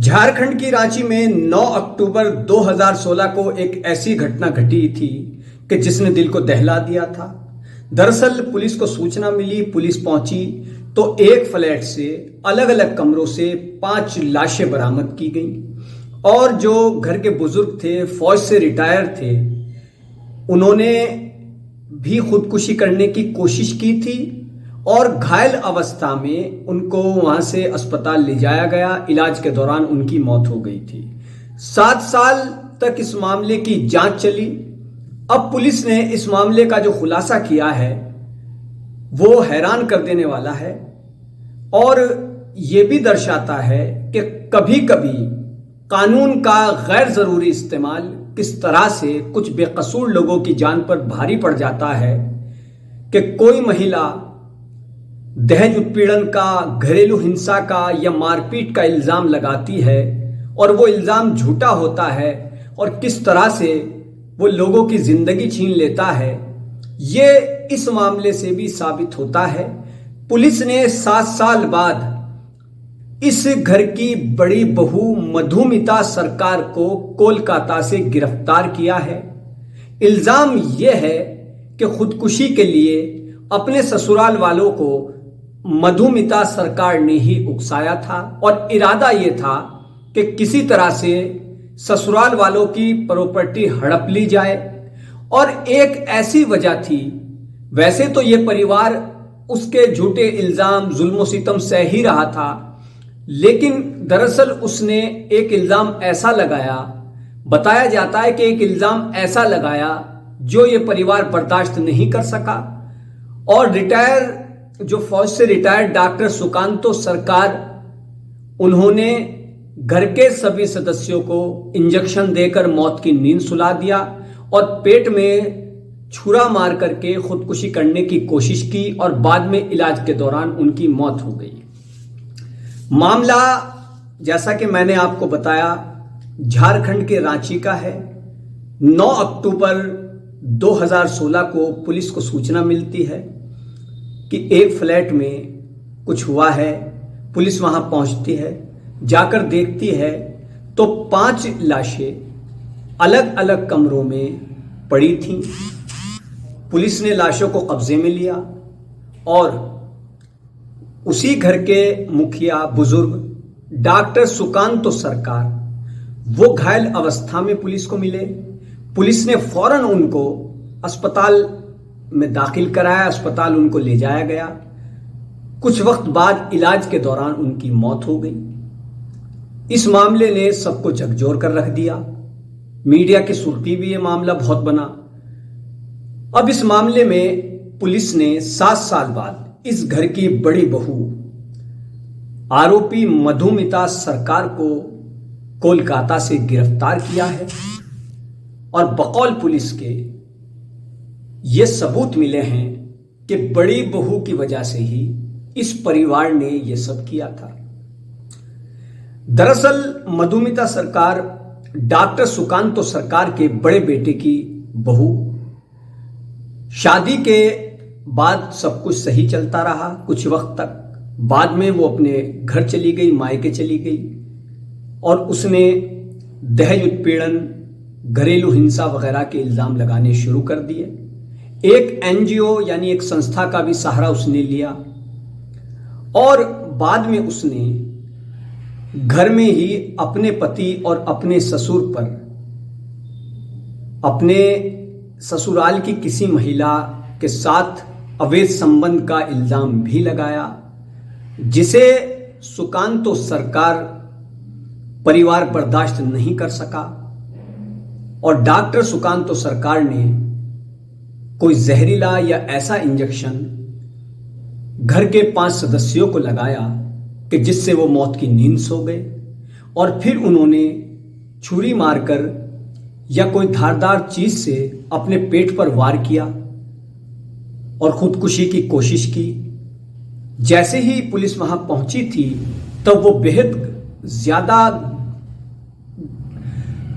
झारखंड की रांची में 9 अक्टूबर 2016 को एक ऐसी घटना घटी थी कि जिसने दिल को दहला दिया था। दरअसल पुलिस को सूचना मिली, पुलिस पहुंची तो एक फ्लैट से अलग अलग कमरों से 5 लाशें बरामद की गईं और जो घर के बुजुर्ग थे, फौज से रिटायर थे, उन्होंने भी खुदकुशी करने की कोशिश की थी और घायल अवस्था में उनको वहां से अस्पताल ले जाया गया। इलाज के दौरान उनकी मौत हो गई थी। 7 साल तक इस मामले की जांच चली। अब पुलिस ने इस मामले का जो खुलासा किया है वो हैरान कर देने वाला है और ये भी दर्शाता है कि कभी कभी कानून का गैर जरूरी इस्तेमाल किस तरह से कुछ बेकसूर लोगों की जान पर भारी पड़ जाता है कि कोई महिला दहेज उत्पीड़न का, घरेलू हिंसा का या मारपीट का इल्जाम लगाती है और वो इल्जाम झूठा होता है और किस तरह से वो लोगों की जिंदगी छीन लेता है, ये इस मामले से भी साबित होता है। पुलिस ने 7 साल बाद इस घर की बड़ी बहू मधुमिता सरकार को कोलकाता से गिरफ्तार किया है। इल्जाम यह है कि खुदकुशी के लिए अपने ससुराल वालों को मधुमिता सरकार ने ही उकसाया था और इरादा यह था कि किसी तरह से ससुराल वालों की प्रॉपर्टी हड़प ली जाए और एक ऐसी वजह थी। वैसे तो यह परिवार उसके झूठे इल्जाम, जुल्म सितम सह ही रहा था, लेकिन दरअसल उसने एक इल्जाम ऐसा लगाया, बताया जाता है कि एक इल्जाम ऐसा लगाया जो ये परिवार बर्दाश्त नहीं कर सका और जो फौज से रिटायर्ड डॉक्टर सुकांतो सरकार, उन्होंने घर के सभी सदस्यों को इंजेक्शन देकर मौत की नींद सुला दिया और पेट में छुरा मार करके खुदकुशी करने की कोशिश की और बाद में इलाज के दौरान उनकी मौत हो गई। मामला, जैसा कि मैंने आपको बताया, झारखंड के रांची का है। 9 अक्टूबर 2016 को पुलिस को सूचना मिलती है कि एक फ्लैट में कुछ हुआ है। पुलिस वहां पहुंचती है, जाकर देखती है तो 5 लाशें अलग अलग कमरों में पड़ी थीं। पुलिस ने लाशों को कब्जे में लिया और उसी घर के मुखिया बुजुर्ग डॉक्टर सुकांतो सरकार, वो घायल अवस्था में पुलिस को मिले। पुलिस ने फौरन उनको अस्पताल में दाखिल कराया, अस्पताल उनको ले जाया गया। कुछ वक्त बाद इलाज के दौरान उनकी मौत हो गई। इस मामले ने सबको झकझोर कर रख दिया। मीडिया की सुर्खी भी ये मामला बहुत बना। अब इस मामले में पुलिस ने 7 साल बाद इस घर की बड़ी बहू आरोपी मधुमिता सरकार को कोलकाता से गिरफ्तार किया है और बकौल पुलिस के ये सबूत मिले हैं कि बड़ी बहू की वजह से ही इस परिवार ने यह सब किया था। दरअसल मधुमिता सरकार डॉक्टर सुकांतो सरकार के बड़े बेटे की बहू। शादी के बाद सब कुछ सही चलता रहा कुछ वक्त तक। बाद में वो अपने घर चली गई, मायके चली गई और उसने दहेज उत्पीड़न, घरेलू हिंसा वगैरह के इल्जाम लगाने शुरू कर दिए। एक एनजीओ यानी एक संस्था का भी सहारा उसने लिया और बाद में उसने घर में ही अपने पति और अपने ससुर पर अपने ससुराल की किसी महिला के साथ अवैध संबंध का इल्जाम भी लगाया, जिसे सुकांतो सरकार परिवार बर्दाश्त नहीं कर सका और डॉक्टर सुकांतो सरकार ने कोई जहरीला या ऐसा इंजेक्शन घर के 5 सदस्यों को लगाया कि जिससे वो मौत की नींद सो गए और फिर उन्होंने छुरी मारकर या कोई धारदार चीज से अपने पेट पर वार किया और खुदकुशी की कोशिश की। जैसे ही पुलिस वहां पहुंची थी तब वो बेहद ज्यादा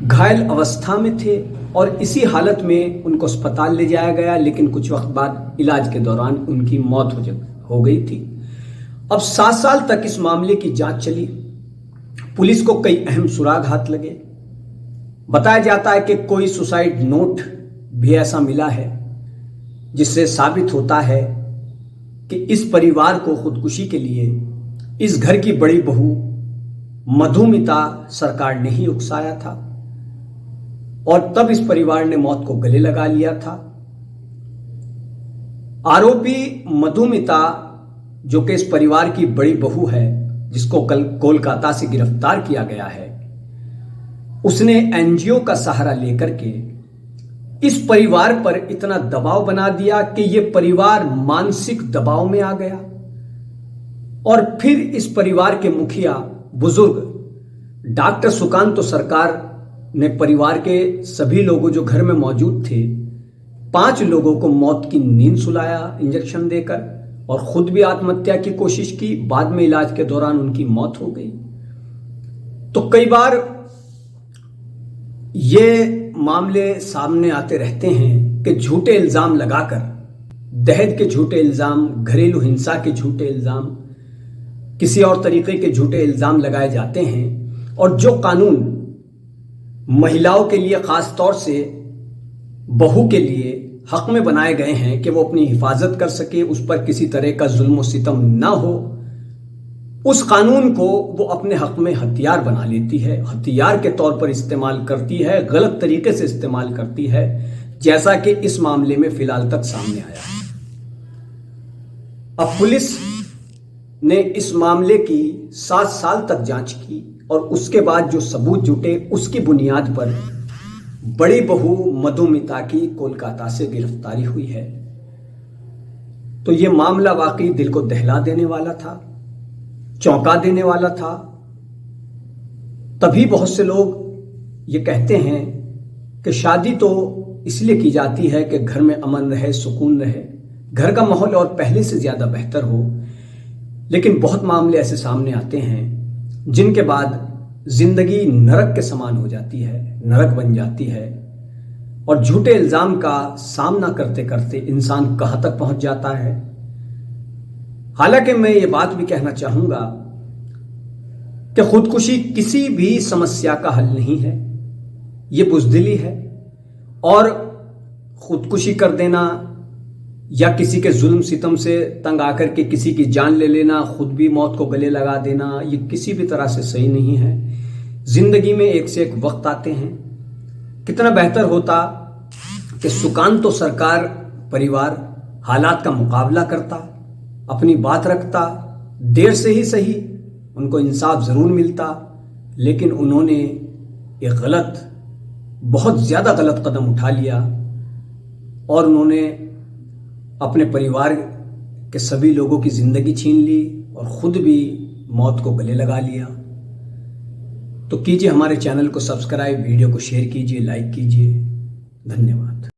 घायल अवस्था में थे और इसी हालत में उनको अस्पताल ले जाया गया, लेकिन कुछ वक्त बाद इलाज के दौरान उनकी मौत हो गई थी। अब 7 साल तक इस मामले की जांच चली। पुलिस को कई अहम सुराग हाथ लगे। बताया जाता है कि कोई सुसाइड नोट भी ऐसा मिला है जिससे साबित होता है कि इस परिवार को खुदकुशी के लिए इस घर की बड़ी बहू मधुमिता सरकार ने ही उकसाया था और तब इस परिवार ने मौत को गले लगा लिया था। आरोपी मधुमिता, जो कि इस परिवार की बड़ी बहू है, जिसको कल कोलकाता से गिरफ्तार किया गया है, उसने एनजीओ का सहारा लेकर के इस परिवार पर इतना दबाव बना दिया कि यह परिवार मानसिक दबाव में आ गया और फिर इस परिवार के मुखिया बुजुर्ग डॉक्टर सुकांत सरकार ने परिवार के सभी लोगों जो घर में मौजूद थे 5 लोगों को मौत की नींद सुलाया इंजेक्शन देकर और खुद भी आत्महत्या की कोशिश की। बाद में इलाज के दौरान उनकी मौत हो गई। तो कई बार ये मामले सामने आते रहते हैं कि झूठे इल्जाम लगाकर, दहेज के झूठे इल्जाम, घरेलू हिंसा के झूठे इल्जाम, किसी और तरीके के झूठे इल्जाम लगाए जाते हैं और जो कानून महिलाओं के लिए, खास तौर से बहू के लिए हक में बनाए गए हैं कि वो अपनी हिफाजत कर सके, उस पर किसी तरह का जुल्म और सितम ना हो, उस कानून को वो अपने हक में हथियार बना लेती है, हथियार के तौर पर इस्तेमाल करती है, गलत तरीके से इस्तेमाल करती है, जैसा कि इस मामले में फिलहाल तक सामने आया है। अब पुलिस ने इस मामले की 7 साल तक जांच की और उसके बाद जो सबूत जुटे उसकी बुनियाद पर बड़ी बहू मधुमिता की कोलकाता से गिरफ्तारी हुई है। तो यह मामला वाकई दिल को दहला देने वाला था, चौंका देने वाला था। तभी बहुत से लोग ये कहते हैं कि शादी तो इसलिए की जाती है कि घर में अमन रहे, सुकून रहे, घर का माहौल और पहले से ज्यादा बेहतर हो। लेकिन बहुत मामले ऐसे सामने आते हैं जिनके बाद जिंदगी नरक के समान हो जाती है, नरक बन जाती है और झूठे इल्जाम का सामना करते करते इंसान कहां तक पहुंच जाता है। हालांकि मैं ये बात भी कहना चाहूंगा कि खुदकुशी किसी भी समस्या का हल नहीं है, ये बुज़दिली है और खुदकुशी कर देना या किसी के जुल्म सितम से तंग आकर के किसी की जान ले लेना, खुद भी मौत को गले लगा देना, ये किसी भी तरह से सही नहीं है। जिंदगी में एक से एक वक्त आते हैं। कितना बेहतर होता कि सुकांत सरकार परिवार हालात का मुकाबला करता, अपनी बात रखता, देर से ही सही उनको इंसाफ जरूर मिलता, लेकिन उन्होंने एक गलत, बहुत ज्यादा गलत कदम उठा लिया और उन्होंने अपने परिवार के सभी लोगों की जिंदगी छीन ली और खुद भी मौत को गले लगा लिया। तो कीजिए हमारे चैनल को सब्सक्राइब, वीडियो को शेयर कीजिए, लाइक कीजिए। धन्यवाद।